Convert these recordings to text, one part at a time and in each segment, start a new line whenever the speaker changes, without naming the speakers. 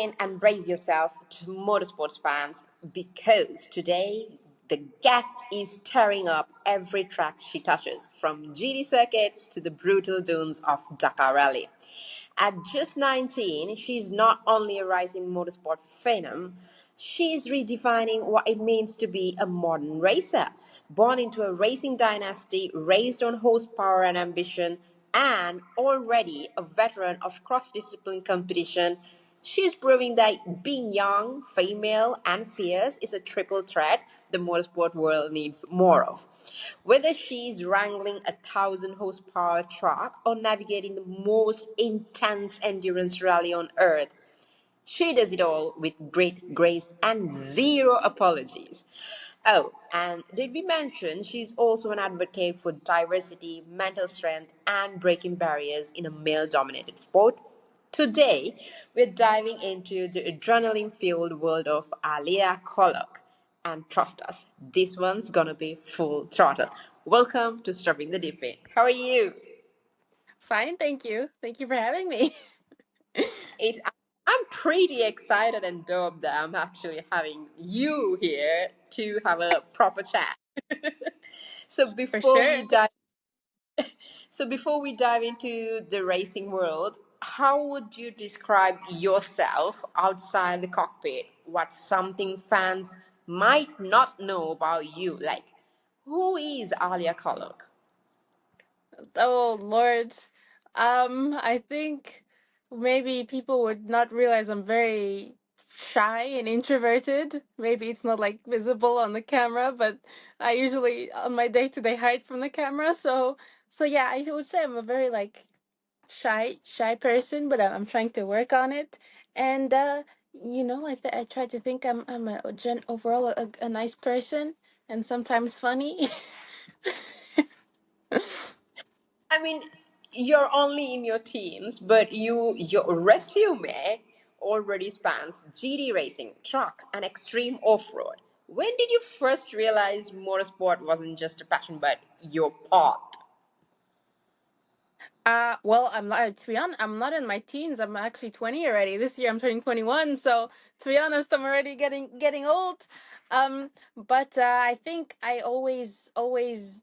in and brace yourself to motorsports fans because today the guest is tearing up every track she touches, from GT circuits to the brutal dunes of Dakar Rally. At just 19, she's not only a rising motorsport phenom, she's redefining what it means to be a modern racer. Born into a racing dynasty, raised on horsepower and ambition, and already a veteran of cross discipline competition, she's proving that being young, female, and fierce is a triple threat the motorsport world needs more of. Whether she's wrangling a 1,000 horsepower truck or navigating the most intense endurance rally on earth, she does it all with great grace and zero apologies. Oh, and did we mention she's also an advocate for diversity, mental strength, and breaking barriers in a male dominated sport? Today, we're diving into the adrenaline fueled world of Aliyyah Koloc. And trust us, this one's gonna be full throttle. Welcome to Stuffing the Deep End. How are you?
Fine, thank you. Thank you for having me.
It, I'm pretty excited and dope that I'm actually having you here to have a proper chat. so
For
before we
sure.
dive, so before we dive into the racing world, how would you describe yourself outside the cockpit? What's something fans might not know about you? Like, who is Alia Koloc?
Oh Lord. I think maybe people would not realize I'm very shy and introverted. Maybe it's not like visible on the camera, but I usually on my day-to-day hide from the camera. So yeah, I would say I'm a very like shy person, but I'm trying to work on it. And I try to think I'm overall a nice person and sometimes funny.
I mean, you're only in your teens, but your resume already spans GD racing, trucks, and extreme off-road. When did you first realize motorsport wasn't just a passion but your path?
Well, I'm not, to be honest, I'm not in my teens. I'm actually 20 already. This year I'm turning 21. So to be honest, I'm already getting old. But I think I always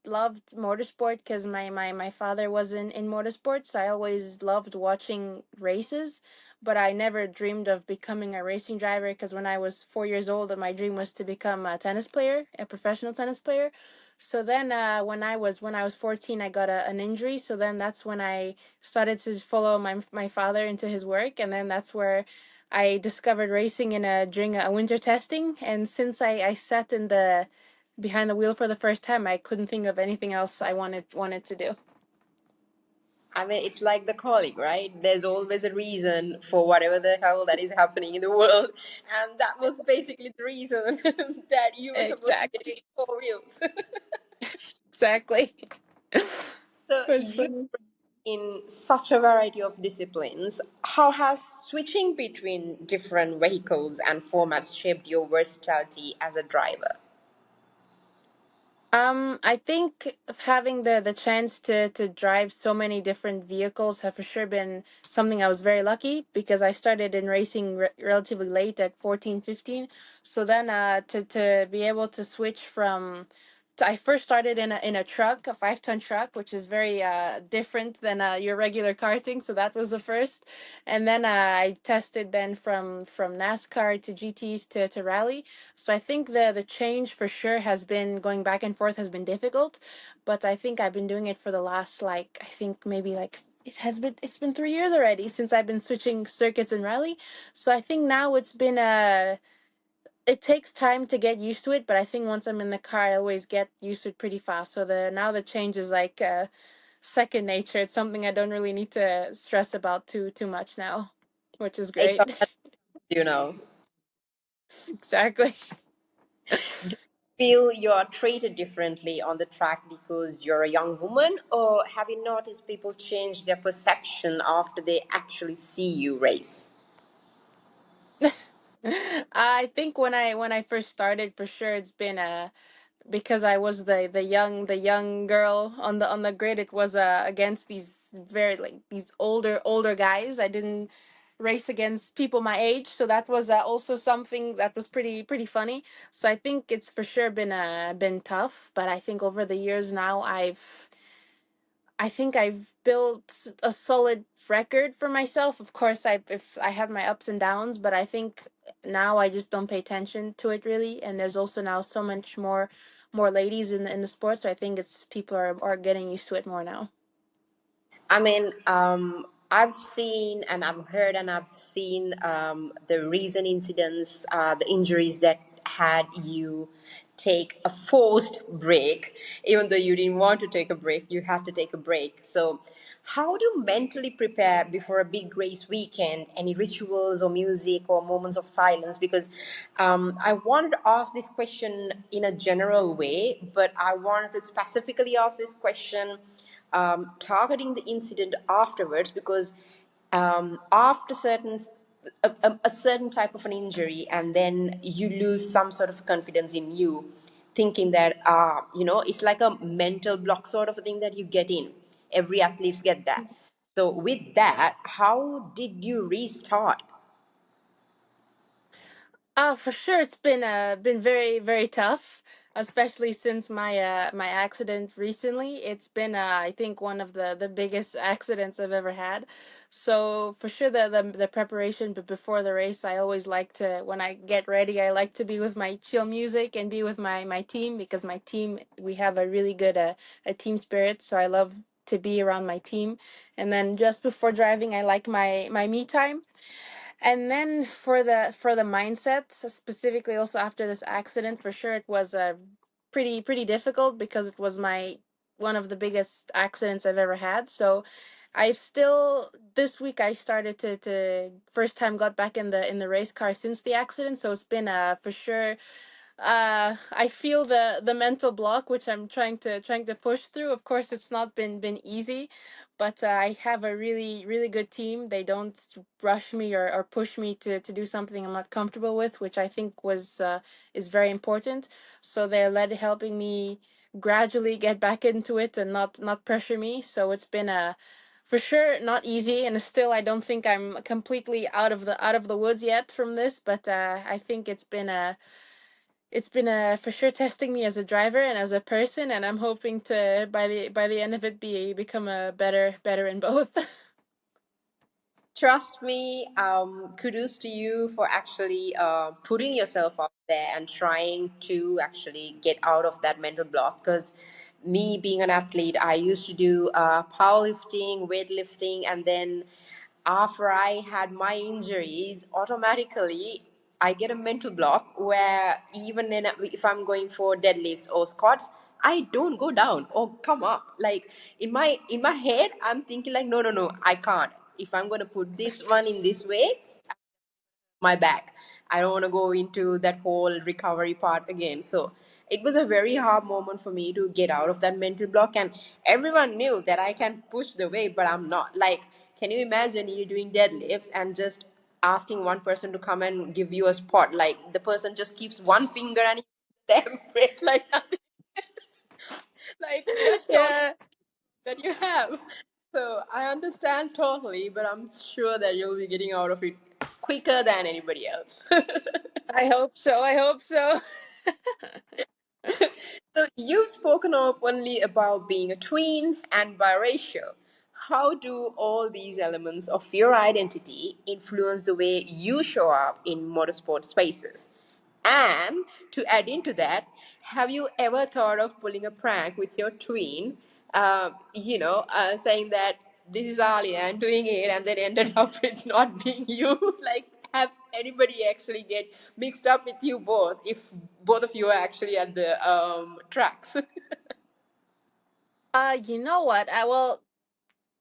loved motorsport because my father was in motorsport, so I always loved watching races. But I never dreamed of becoming a racing driver because when I was 4 years old, my dream was to become a tennis player, a professional tennis player. So then, when I was 14, I got an injury. So then that's when I started to follow my father into his work, and then that's where I discovered racing during a winter testing. And since I sat in the behind the wheel for the first time, I couldn't think of anything else I wanted to do.
I mean, it's like the calling, right? There's always a reason for whatever the hell that is happening in the world, and that was basically the reason that you were supposed to get in
Exactly.
four wheels.
Exactly.
So
It was
you
funny.
in such a variety of disciplines, how has switching between different vehicles and formats shaped your versatility as a driver?
I think having the chance to drive so many different vehicles have for sure been something I was very lucky because I started in racing relatively late at 14, 15. So then to be able to switch from I first started in a truck, a 5-ton truck, which is very different than your regular karting. So that was the first, and then I tested then from NASCAR to GTS to rally. So I think the change for sure has been going back and forth has been difficult, but I think I've been doing it for the last like I think maybe like it's been 3 years already since I've been switching circuits and rally. So I think now it takes time to get used to it, but I think once I'm in the car, I always get used to it pretty fast. So the change is like second nature. It's something I don't really need to stress about too much now, which is
It's
great.
you know.
Exactly.
Do you feel you're treated differently on the track because you're a young woman, or have you noticed people change their perception after they actually see you race?
I think when I first started, for sure, it's been because I was the young girl on the grid. It was against these very like these older guys. I didn't race against people my age, so that was also something that was pretty funny. So I think it's for sure been tough, but I think over the years now I think I've built a solid record for myself. Of course, if I have my ups and downs, but I think now I just don't pay attention to it really. And there's also now so much more ladies in the sport, so I think it's people are getting used to it more now.
I mean, I've seen and I've heard and I've seen the recent incidents, the injuries that had you take a forced break, even though you didn't want to take a break, you had to take a break. So, how do you mentally prepare before a big race weekend? Any rituals or music or moments of silence? Because I wanted to ask this question in a general way, but I wanted to specifically ask this question targeting the incident afterwards, because after a certain type of an injury, and then you lose some sort of confidence in you, thinking that it's like a mental block sort of a thing that you get in. Every athletes get that. So with that, how did you restart?
For sure, it's been very tough, especially since my accident recently. It's been I think one of the biggest accidents I've ever had. So for sure, the preparation, but before the race, I always like to, when I get ready, I like to be with my chill music and be with my team, because my team, we have a really good a team spirit. So I love to be around my team. And then just before driving, I like my me time. And then for the mindset, so specifically also after this accident, for sure it was pretty difficult, because it was my one of the biggest accidents I've ever had. So I've still, this week I started to first time got back in the race car since the accident. So it's been for sure, I feel the mental block, which I'm trying to push through. Of course, it's not been easy, but I have a really good team. They don't rush me or push me to do something I'm not comfortable with, which I think was is very important. So they're helping me gradually get back into it and not pressure me. So it's been a, for sure, not easy, and still I don't think I'm completely out of the woods yet from this, but I think it's been for sure testing me as a driver and as a person, and I'm hoping to, by the end of it, become a better in both.
Trust me, kudos to you for actually putting yourself out there and trying to actually get out of that mental block. Because me being an athlete, I used to do powerlifting, weightlifting, and then after I had my injuries, automatically I get a mental block where even if I'm going for deadlifts or squats, I don't go down or come up. Like in my head, I'm thinking like, no, I can't. If I'm gonna put this one in this way, my back. I don't want to go into that whole recovery part again. So it was a very hard moment for me to get out of that mental block. And everyone knew that I can push the weight, but I'm not. Like, can you imagine you doing deadlifts and just asking one person to come and give you a spot? Like, the person just keeps one finger and damn weight like nothing. Like, that's the only
Yeah,
that you have. So I understand totally, but I'm sure that you'll be getting out of it quicker than anybody else.
I hope so. I hope so.
So you've spoken openly about being a tween and biracial. How do all these elements of your identity influence the way you show up in motorsport spaces? And to add into that, have you ever thought of pulling a prank with your twin, saying that this is Alia and doing it, and then ended up with not being you? Like, have anybody actually get mixed up with you both if both of you are actually at the tracks?
You know what? I will,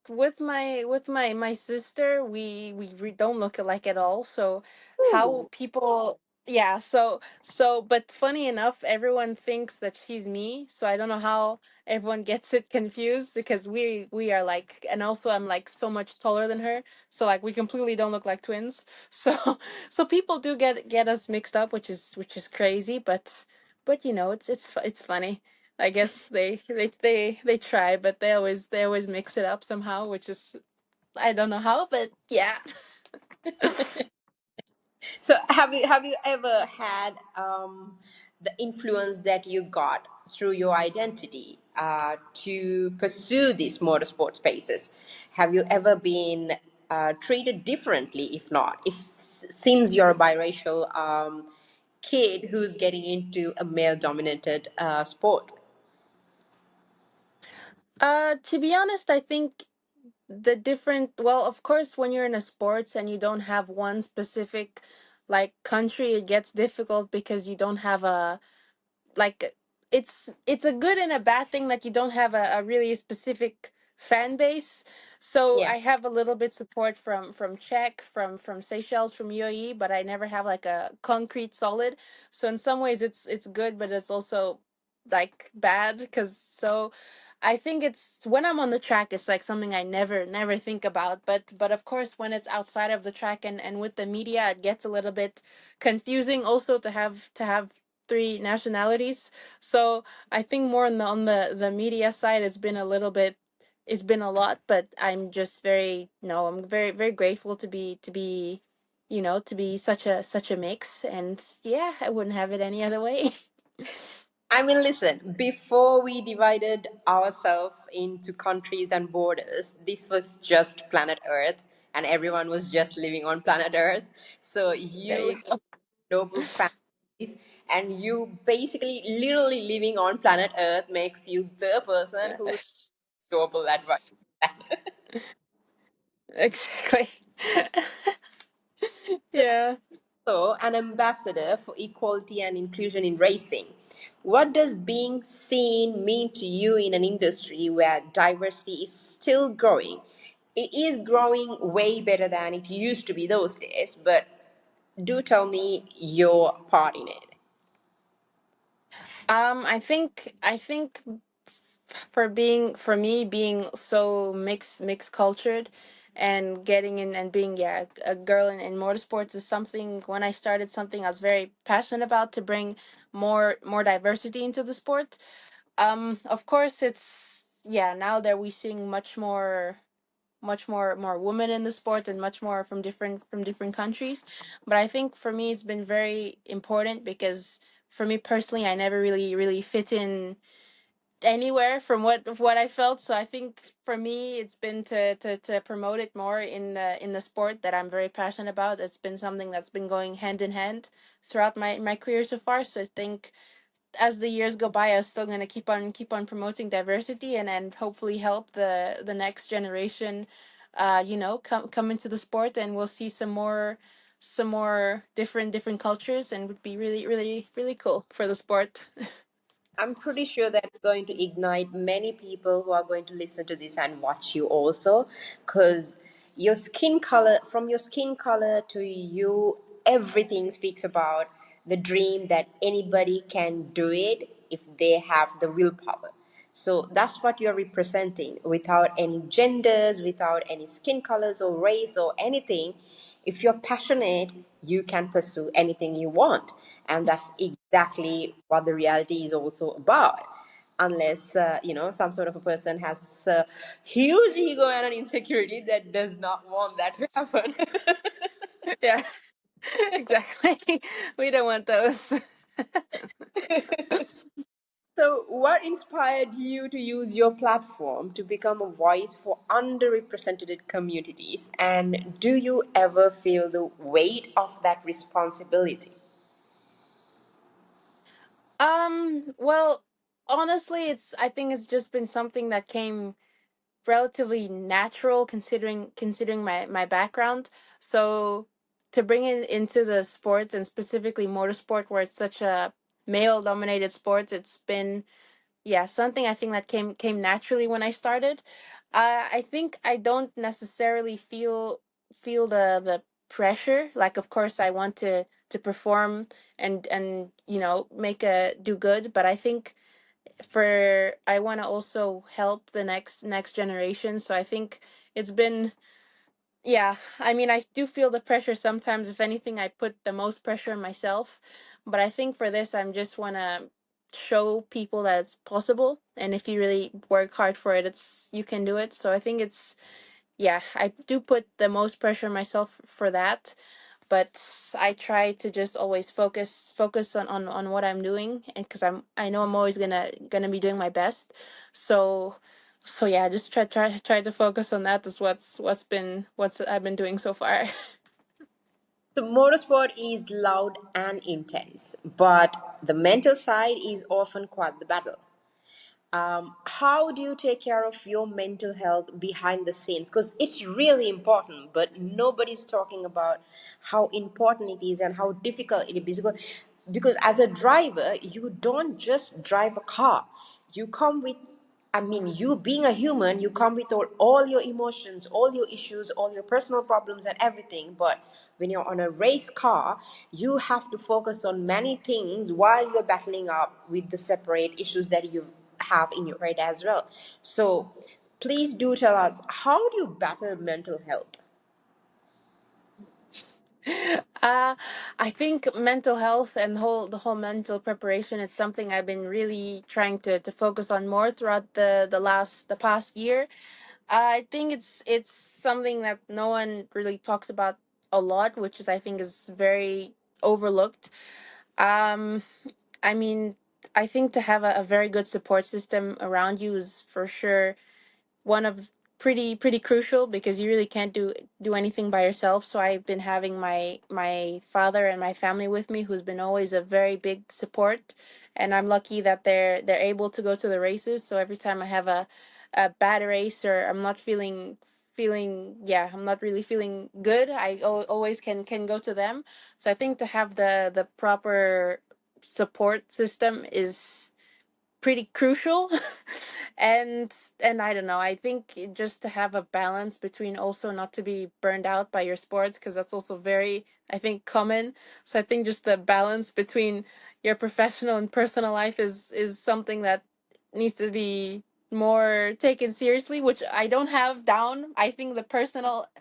with my sister, we don't look alike at all. So how
Ooh.
people, yeah, so but funny enough, everyone thinks that she's me, so I don't know how everyone gets it confused, because we are like, and also I'm like so much taller than her, so like we completely don't look like twins. So so people do get us mixed up, which is crazy, but it's funny. I guess they try, but they always mix it up somehow, which is, I don't know how, but yeah.
So have you ever had the influence that you got through your identity to pursue these motorsport spaces? Have you ever been treated differently? If not, if since you're a biracial kid who's getting into a male-dominated sport.
To be honest, I think the different, well, of course, when you're in a sports and you don't have one specific like country, it gets difficult because you don't have a like it's a good and a bad thing that you don't have a really specific fan base. So
Yeah.
I have a little bit support from Czech, from Seychelles, from UAE, but I never have like a concrete solid. So in some ways it's good, but it's also like bad because so I think it's when I'm on the track, it's like something I never think about. But of course, when it's outside of the track and with the media, it gets a little bit confusing also to have three nationalities. So I think more on the media side, it's been a lot, but I'm just very no, I'm very grateful to be such a mix, and yeah, I wouldn't have it any other way.
I mean, listen, before we divided ourselves into countries and borders, this was just planet Earth, and everyone was just living on planet Earth. So
There
you
you
have
go.
global families, and you basically literally living on planet Earth makes you the person
Yeah.
who's global advisor.
Exactly. Yeah.
So, an ambassador for equality and inclusion in racing. What does being seen mean to you in an industry where diversity is still growing? It is growing way better than it used to be those days, but do tell me your part in it.
I think for me being so mixed cultured and getting in and being a girl in motorsports is something when I started something I was very passionate about to bring more diversity into the sport. Of course it's now that we seeing much more women in the sport and much more from different countries, but I think for me it's been very important because for me personally I never really fit in anywhere from what I felt. So I think for me it's been to promote it more in the sport that I'm very passionate about. It's been something that's been going hand in hand throughout my career so far. So I think as the years go by, I'm still gonna keep on promoting diversity and hopefully help the next generation, come into the sport, and we'll see some more different cultures, and would be really cool for the sport.
I'm pretty sure that's going to ignite many people who are going to listen to this and watch you also, because your skin color, from your skin color to you, everything speaks about the dream that anybody can do it if they have the willpower. So that's what you're representing without any genders, without any skin colors or race or anything. If you're passionate, you can pursue anything you want. And that's exactly what the reality is also about. Unless, some sort of a person has a huge ego and an insecurity that does not want that to happen.
Yeah, exactly. We don't want those.
So, what inspired you to use your platform to become a voice for underrepresented communities? And do you ever feel the weight of that responsibility?
Well, honestly, I think it's just been something that came relatively natural considering my background. So to bring it into the sports and specifically motorsport where it's such a male dominated sport, it's been something I think that came naturally when I started. I think I don't necessarily feel the pressure. Like, of course, I want to perform and make a do good, but I think for I want to also help the next generation. So I think it's been I mean, I do feel the pressure sometimes. If anything, I put the most pressure on myself. But I think for this, I'm just want to show people that it's possible. And if you really work hard for it, you can do it. So I think yeah, I do put the most pressure on myself for that, but I try to just always focus on what I'm doing, and because I know I'm always gonna be doing my best. So so yeah, just try to focus on that. That's what's I've been doing so far.
So, motorsport is loud and intense, but the mental side is often quite the battle. How do you take care of your mental health behind the scenes? Because it's really important, but nobody's talking about how important it is and how difficult it is. Because as a driver, you don't just drive a car. You come with, I mean, you being a human, you come with all your emotions, all your issues, all your personal problems, and everything. But when you're on a race car, you have to focus on many things while you're battling up with the separate issues that you have in your head as well. So, please do tell us, how do you battle mental health?
uh I think mental health and the whole mental preparation is something I've been really trying to focus on more throughout the past year. I think it's something that no one really talks about a lot, which is I think is very overlooked. Um, I mean, I think to have a very good support system around you is for sure one of pretty crucial, because you really can't do anything by yourself. So I've been having my father and my family with me, who's been always a very big support, and I'm lucky that they're able to go to the races. So every time I have a bad race, or I'm not feeling yeah, I'm not really feeling good, always can go to them. So I think to have the proper support system is pretty crucial. and I don't know, I think just to have a balance between also not to be burned out by your sports, because that's also very, I think, common. So I think just the balance between your professional and personal life is something that needs to be more taken seriously, which I don't have down. I think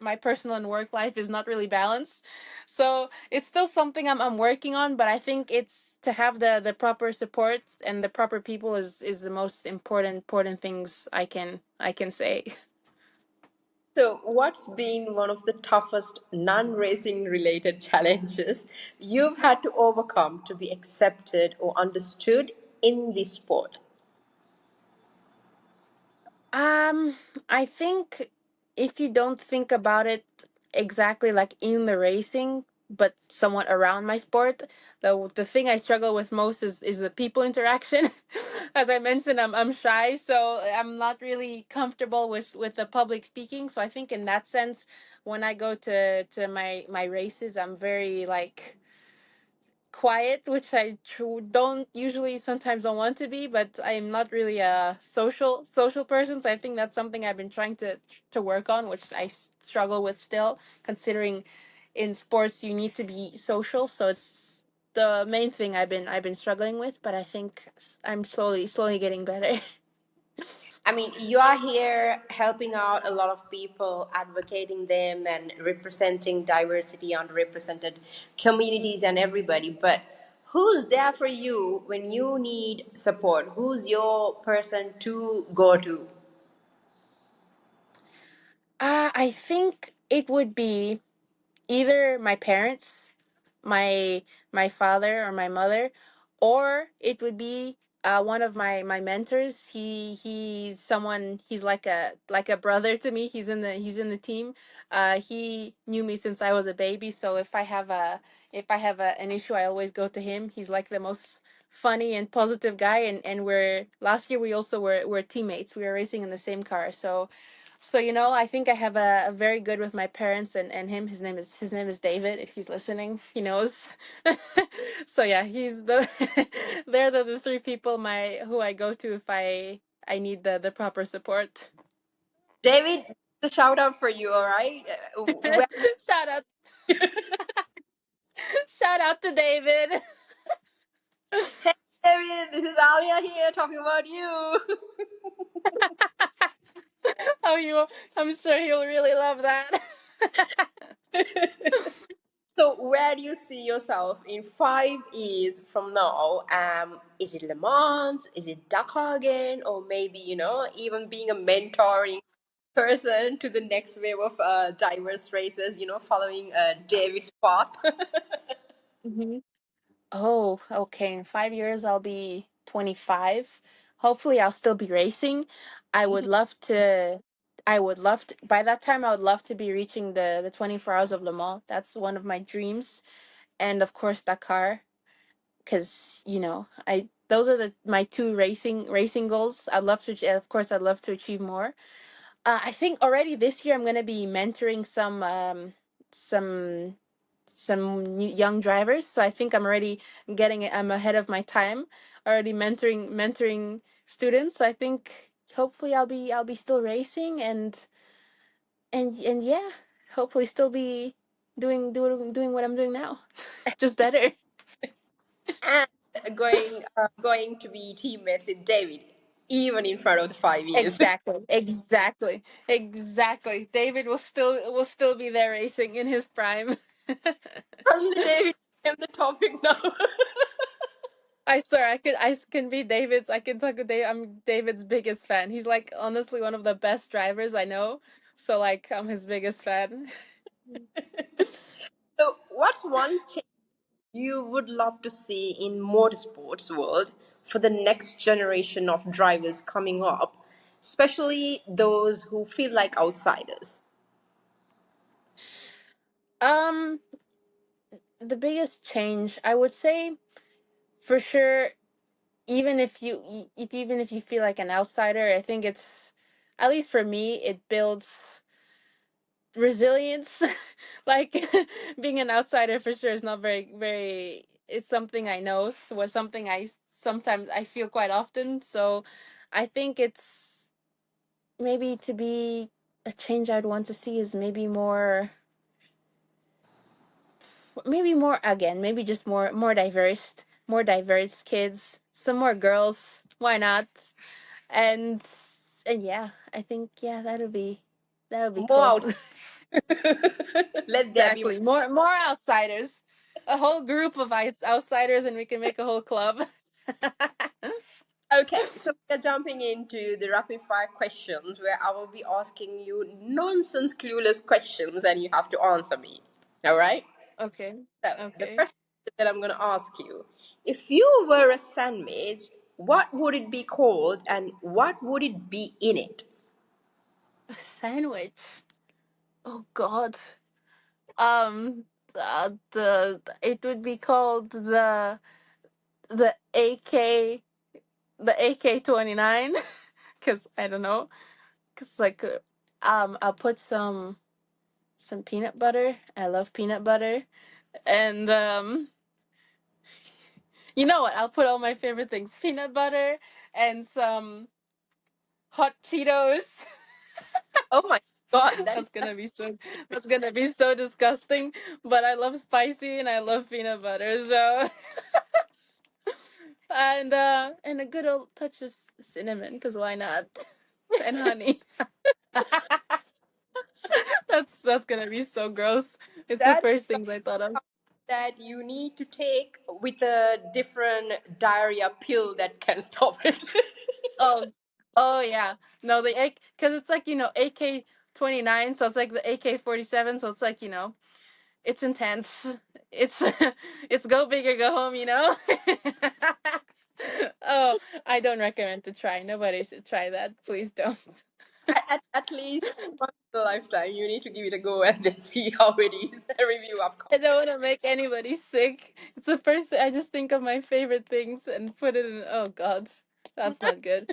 my personal and work life is not really balanced. So it's still something I'm working on, but I think it's to have the proper support and the proper people is the most important things I can say.
So, what's been one of the toughest non racing related challenges you've had to overcome to be accepted or understood in this sport?
Um, I think if you don't think about it exactly like in the racing, but somewhat around my sport, the thing I struggle with most is the people interaction. As I mentioned, I'm shy, so I'm not really comfortable with the public speaking. So I think in that sense, when I go to my races, I'm very like quiet, which I don't usually sometimes don't want to be, but I'm not really a social person. So I think that's something I've been trying to work on, which struggle with still, considering in sports you need to be social. So it's the main thing I've been struggling with, but I think I'm slowly getting better.
I mean, you are here helping out a lot of people, advocating them, and representing diversity, underrepresented communities, and everybody. But who's there for you when you need support? Who's your person to go to?
I think it would be either my parents, my my father or my mother, or it would be one of my mentors. He's someone, he's like a brother to me. He's in the team. He knew me since I was a baby, so an issue, I always go to him. He's like the most funny and positive guy, and we're last year we also were teammates. We were racing in the same car. So I think I have a very good with my parents and him. His name is David. If he's listening, he knows. So yeah, he's the they're the three people who I go to if I need the proper support.
David, the shout out for you, all right? Where
shout out shout out to David.
Hey, David, this is Alia here talking about you.
Oh, I'm sure he'll really love that.
So, where do you see yourself in 5 years from now? Is it Le Mans? Is it Dakar again? Or maybe, even being a mentoring? person to the next wave of diverse races, following David's path.
Hmm. Oh, okay. In 5 years, I'll be 25. Hopefully, I'll still be racing. I would love to. I would love to. By that time, I would love to be reaching the 24 hours of Le Mans. That's one of my dreams, and of course Dakar, because I those are my two racing goals. I'd love to. Of course, I'd love to achieve more. I think already this year I'm gonna be mentoring some young drivers. So I think I'm already getting it. I'm ahead of my time. Already mentoring students. So I think hopefully I'll be still racing and yeah, hopefully still be doing what I'm doing now, just better.
And going to be teammates with David, even in front of the 5 years.
Exactly. David will still be there racing in his prime.
Suddenly, David became the topic now.
I swear I can be David's. I can talk with Dave. I'm David's biggest fan. He's like honestly one of the best drivers I know. So like I'm his biggest fan.
So, what's one change you would love to see in motorsports world for the next generation of drivers coming up, especially those who feel like outsiders?
Um, the biggest change I would say for sure, even if you feel like an outsider, I think it's at least for me it builds resilience. Like being an outsider for sure is not very. It's something I know. Was something I sometimes I feel quite often. So, I think it's maybe to be a change I'd want to see is maybe more again, maybe just more diverse kids, some more girls. Why not? And and yeah, I think yeah that would be
More
cool.
out. Let there be more.
Exactly. More outsiders. A whole group of outsiders and we can make a whole club.
Okay, so we're jumping into the rapid fire questions where I will be asking you nonsense, clueless questions and you have to answer me. All right?
Okay.
So, the
Okay.
first question that I'm going to ask you, if you were a sandwich, what would it be called and what would it be in it?
A sandwich. Oh God. Um the it would be called the AK 29 cuz I don't know cuz like I'll put some peanut butter. I love peanut butter. And you know what? I'll put all my favorite things: peanut butter and some hot Cheetos.
Oh my God, that is
that's
such
gonna be so. That's gonna be so disgusting. But I love spicy and I love peanut butter. So and a good old touch of cinnamon, because why not? And honey. That's gonna be so gross. It's the
that
first things I thought of.
that you need to take with a different diarrhea pill that can stop it.
Oh, oh yeah. No, the AK, because it's like AK 29, so it's like the AK 47, so it's like it's intense. It's it's go big or go home. Oh, I don't recommend to try. Nobody should try that. Please don't.
At least once in a lifetime, you need to give it a go and then see how it is. A review upcoming.
I don't want to make anybody sick. It's the first. I just think of my favorite things and put it in. Oh God, that's not good.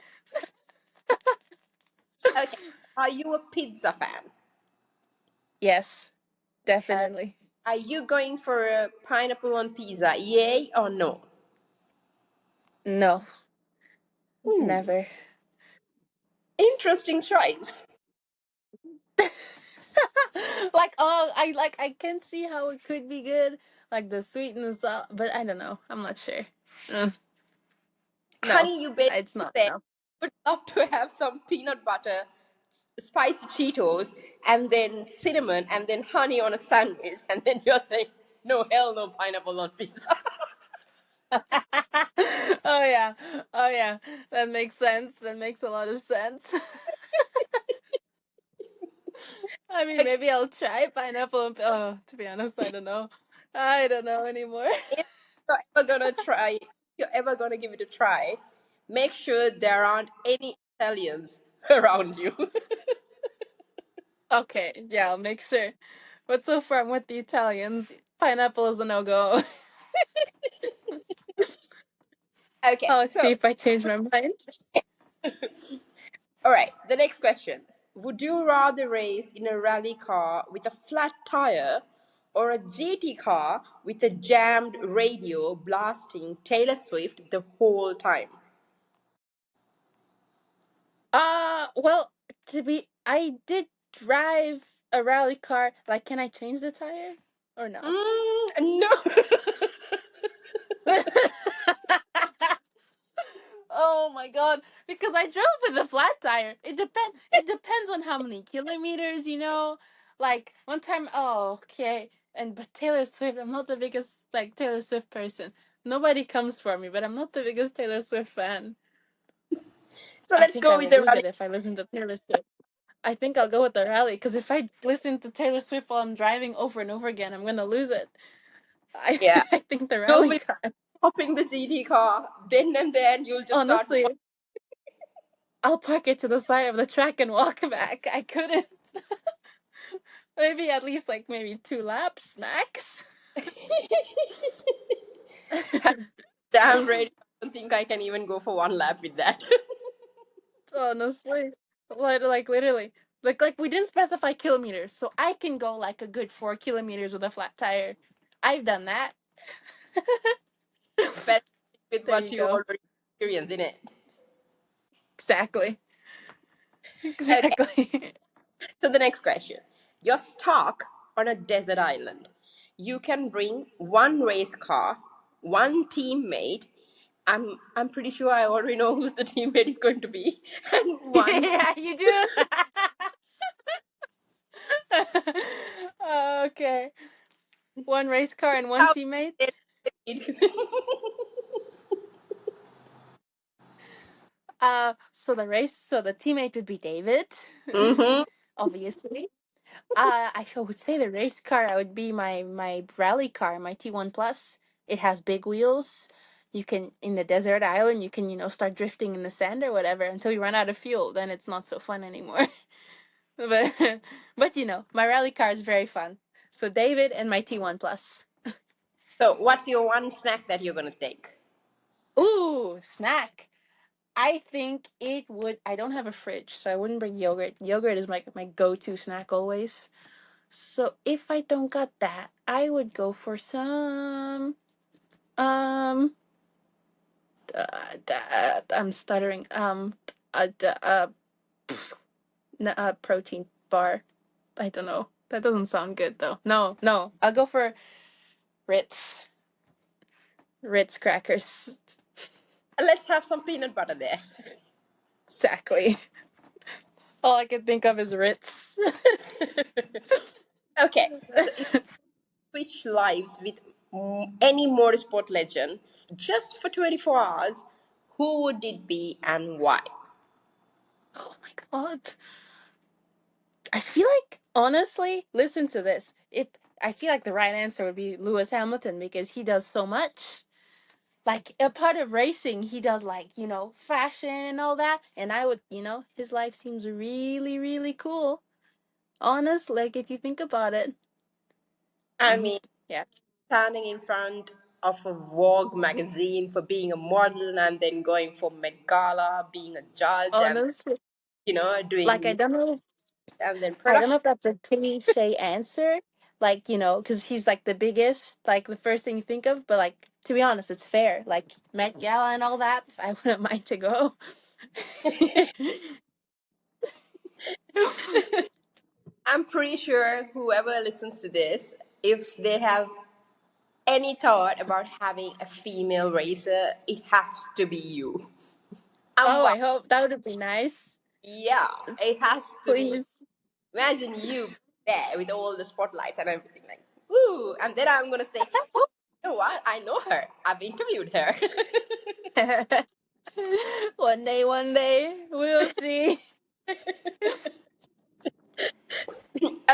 Okay, are you a pizza fan?
Yes,
Uh,
definitely.
are you going for a pineapple on pizza? Yay or no?
No,
Hmm,
never.
interesting choice.
I can see how it could be good, like the sweetness, but I don't know. I'm not sure. Mm, no,
Honey, you basically
it's not
said
enough.
would love to have some peanut butter, spicy Cheetos, and then cinnamon, and then honey on a sandwich, and then you're saying, no, hell no, pineapple on pizza.
Oh yeah, oh yeah. That makes sense. That makes a lot of sense. I mean,
Okay,
maybe I'll try pineapple. Oh, to be honest, I don't know. I don't know anymore.
if you're ever gonna try, if you're ever gonna give it a try, make sure there aren't any Italians around you.
Okay, yeah, I'll make sure. But so far, I'm with the Italians. Pineapple is a no go.
Okay,
Let's
so
see if I change my mind.
all right, the next question. Would you rather race in a rally car with a flat tire or a GT car with a jammed radio blasting Taylor Swift the whole time?
Well, I did drive a rally car. Like, can I change the tire or not?
No.
Oh my god! Because I drove with a flat tire. It depends on how many kilometers, you know. Like one time, oh okay. And but Taylor Swift, I'm not the biggest like Taylor Swift person. Nobody comes for me, but I'm not the biggest Taylor Swift fan.
So
I
let's
think
go
I
with
will
the
lose
rally.
it if I listen to Taylor Swift. I think I'll go with the rally because if I listen to Taylor Swift while I'm driving over and over again, I'm gonna lose it. I
Yeah.
I think the
You'll
rally
be
car.
hopping the GT car. Then and then you'll just start.
Honestly, I'll park it to the side of the track and walk back. I couldn't. Maybe at least like maybe 2 laps max.
Damn right. I don't think I can even go for one lap with that.
Honestly, like literally, like we didn't specify kilometers, so I can go like a good 4 kilometers with a flat tire. I've done that.
Better with
There
what
you
you
go.
already experience in it.
Exactly.
Okay.
Exactly.
So the next question. You're stuck on a desert island. You can bring one race car, one teammate. I'm pretty sure I already know who's the teammate is going to be, and one.
Yeah, you do. Okay. One race car and one
How
teammate. So the teammate would be David,
Mm-hmm.
obviously. I would say the race car. I would be my rally car, my T1 Plus. It has big wheels. You can in the desert island. You can start drifting in the sand or whatever until you run out of fuel. Then it's not so fun anymore. but but my rally car is very fun. So David and my T1 Plus.
So, what's your one snack that you're gonna take?
Ooh, snack. I think it would. I don't have a fridge, so I wouldn't bring yogurt. Yogurt is my go-to snack always. So if I don't got that, I would go for some um I'm stuttering uh, uh, uh, protein bar. I don't know. That doesn't sound good though. No, no. I'll go for Ritz. Ritz crackers.
Let's have some peanut butter there.
Exactly. All I can think of is Ritz.
Okay, so if you switch lives with any motorsport legend just for 24 hours, who would it be and why?
Oh my god. I feel like honestly, listen to this. If I feel like the right answer would be Lewis Hamilton because he does so much. Like a part of racing, he does like, fashion and all that. And I would, his life seems really, really cool. Honest, like if you think about it.
I
And
mean,
he's yeah.
standing in front of a Vogue magazine for being a model and then going for Met Gala, being a judge, and
Honestly. Like
doing and then
I don't know
production.
if that's a cliche answer. Like, because he's like the biggest, like the first thing you think of, but like to be honest, it's fair. Like Met Gala and all that, I wouldn't mind to go.
I'm pretty sure whoever listens to this, if they have any thought about having a female racer, it has to be you. I'm
Oh,
wow.
I hope that would be nice.
Yeah, it has to be.
Please.
Imagine you there with all the spotlights and everything, like, woo! And then I'm gonna say, oh, you know what? I know her. I've interviewed her.
One day, we'll see.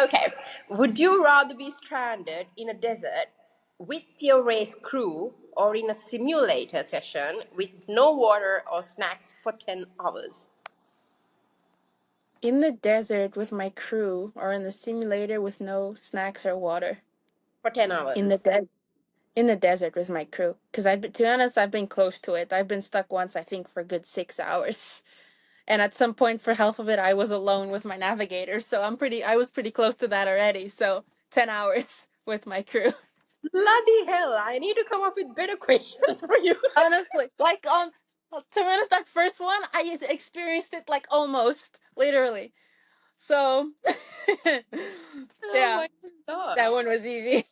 Okay. Would you rather be stranded in a desert with your race crew or in a simulator session with no water or snacks for 10 hours?
In the desert with my crew or in the simulator with no snacks or water?
For 10
In the
hours.
in the desert with my crew, because I've been, to be honest, I've been close to it. I've been stuck once, I think, for a good 6 hours, and at some point for half of it I was alone with my navigator, so I was pretty close to that already. So 10 hours with my crew.
Bloody hell, I need to come up with better questions for you.
Honestly, like on to be honest, that first one I experienced it like almost literally. So
Oh
yeah,
my god.
that one was easy.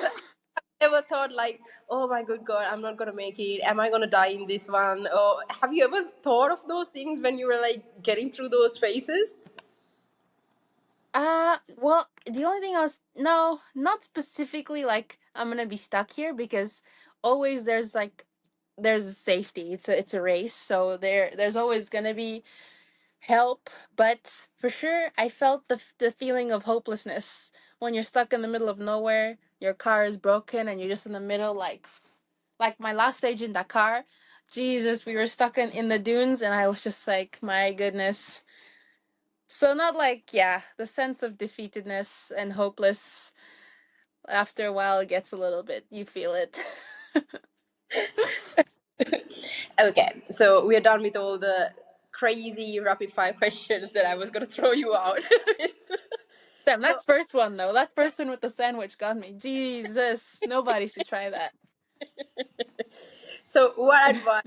So ever thought like, oh my good god, I'm not gonna make it. Am I gonna die in this one? Or have you ever thought of those things when you were like getting through those phases?
Well, the only thing I was no, not specifically like I'm gonna be stuck here, because always there's a safety. It's a race, so there's always gonna be help. But for sure, I felt the feeling of hopelessness when you're stuck in the middle of nowhere. Your car is broken, and you're just in the middle, like my last stage in Dakar. Jesus, we were stuck in the dunes, and I was just like, my goodness. So not like, yeah, the sense of defeatedness and hopeless after a while it gets a little bit, you feel it.
Okay, so we're done with all the crazy rapid fire questions that I was gonna throw you out.
Damn,
So,
that first one though, that first one with the sandwich got me. Jesus, nobody should try that.
so what advice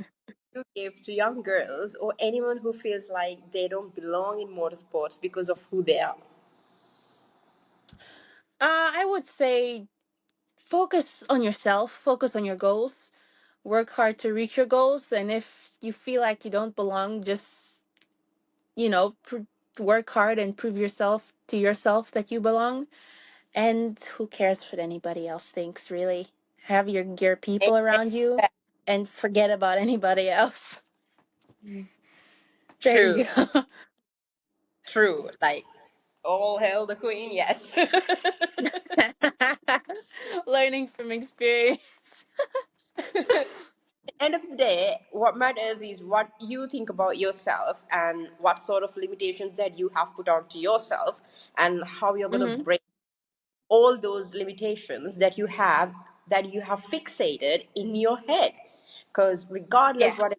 do you give to young girls or anyone who feels like they don't belong in motorsports because of who they are?
I would say focus on yourself, focus on your goals, work hard to reach your goals, and if you feel like you don't belong, just, you know, work hard and prove yourself to yourself that you belong. And who cares what anybody else thinks, really? Have your people
Amen.
around you and forget about anybody else. There
True,
you go.
true. Like, all hail the queen, yes.
Learning from experience.
End of the day, what matters is what you think about yourself and what sort of limitations that you have put onto yourself and how you're going to
Hmm.
break all those limitations that you have fixated in your head, because
Yeah.
regardless what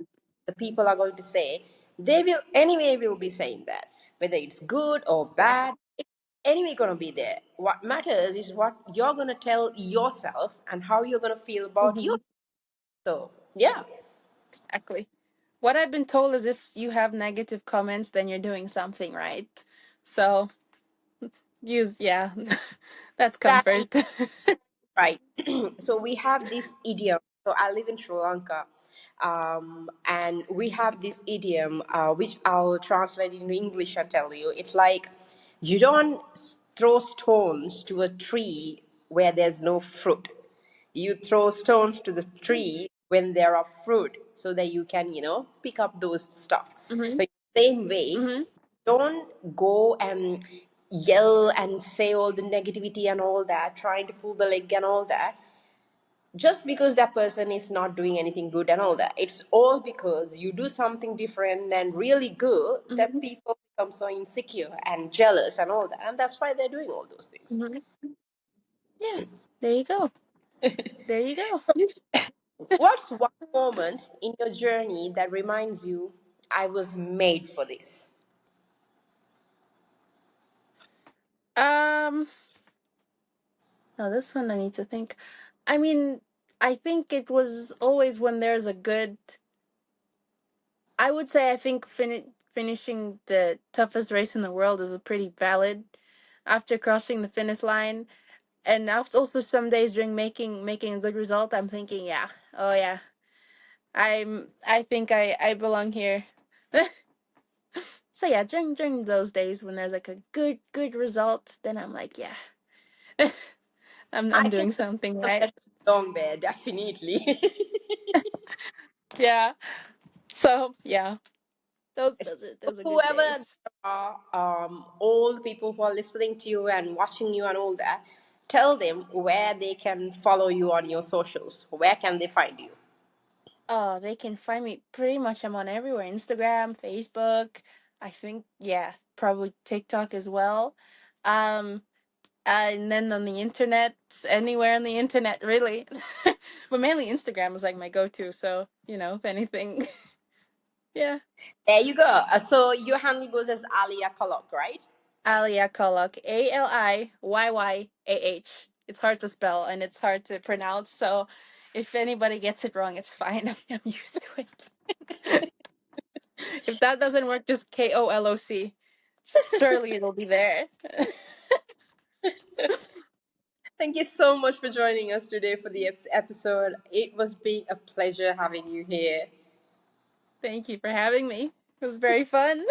the people are going to say, they will anyway will be saying that, whether it's good or bad,
Exactly.
it's anyway going to be there. What matters is what you're going to tell yourself and how you're going to feel about
Hmm.
yourself. So yeah.
Exactly. What I've been told is if you have negative comments, then you're doing something right. So use, yeah, that's
That is
comfort.
right. So we have this idiom. So I live in Sri Lanka, and we have this idiom, which I'll translate into English and tell you. It's like, you don't throw stones to a tree where there's no fruit. You throw stones to the tree when there are fruit, so that you can, pick up those stuff.
Hmm.
So same way,
Hmm.
don't go and yell and say all the negativity and all that, trying to pull the leg and all that, just because that person is not doing anything good and all that. It's all because you do something different and really good that
Hmm.
people become so insecure and jealous and all that, and that's why they're doing all those things.
Hmm. Yeah. There you go. There you go.
What's one moment in your journey that reminds you, I was made for this?
Um, no, this one I need to think. I mean, I think it was always when there's a good. I would say I think finishing the toughest race in the world is a pretty valid after crossing the finish line. And after also some days during making a good result, I'm thinking, yeah, oh yeah, I think I belong here. So yeah, during those days when there's like a good result, then I'm like, yeah, I'm
I can
doing something
feel
right.
that song there, definitely.
Yeah. So yeah, Those are good
Whoever
days.
are, all the people who are listening to you and watching you and all that, tell them where they can follow you on your socials. Where can they find you?
Oh, they can find me pretty much. I'm on everywhere: Instagram, Facebook. I think, yeah, probably TikTok as well. Um, and then on the internet, anywhere on the internet, really. But mainly Instagram is like my go-to. So if anything, yeah.
There you go. So your handle goes as Aliyyah Koloc, right?
Aliyyah Koloc, Aliyyah. It's hard to spell and it's hard to pronounce. So if anybody gets it wrong, it's fine. I'm used to it. If that doesn't work, just Koloc. Surely it'll be there.
Thank you so much for joining us today for the episode. It was being a pleasure having you here.
Thank you for having me. It was very fun.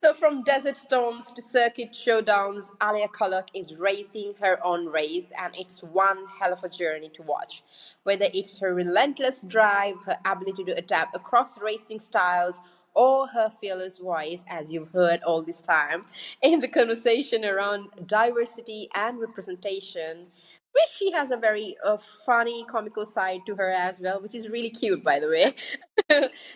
So, from desert storms to circuit showdowns, Alia Koloc is racing her own race, and it's one hell of a journey to watch. Whether it's her relentless drive, her ability to adapt across racing styles, or her fearless voice, as you've heard all this time, in the conversation around diversity and representation, which she has a very funny, comical side to her as well, which is really cute, by the way.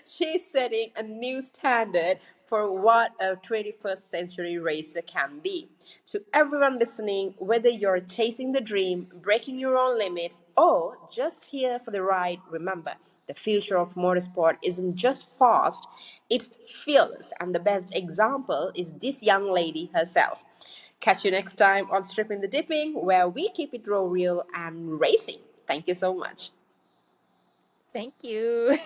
She's setting a new standard for what a 21st century racer can be. To everyone listening, whether you're chasing the dream, breaking your own limits, or just here for the ride, remember the future of motorsport isn't just fast, it's fearless. And the best example is this young lady herself. Catch you next time on Stripping the Dipping, where we keep it raw, real, and racing. Thank you so much.
Thank you.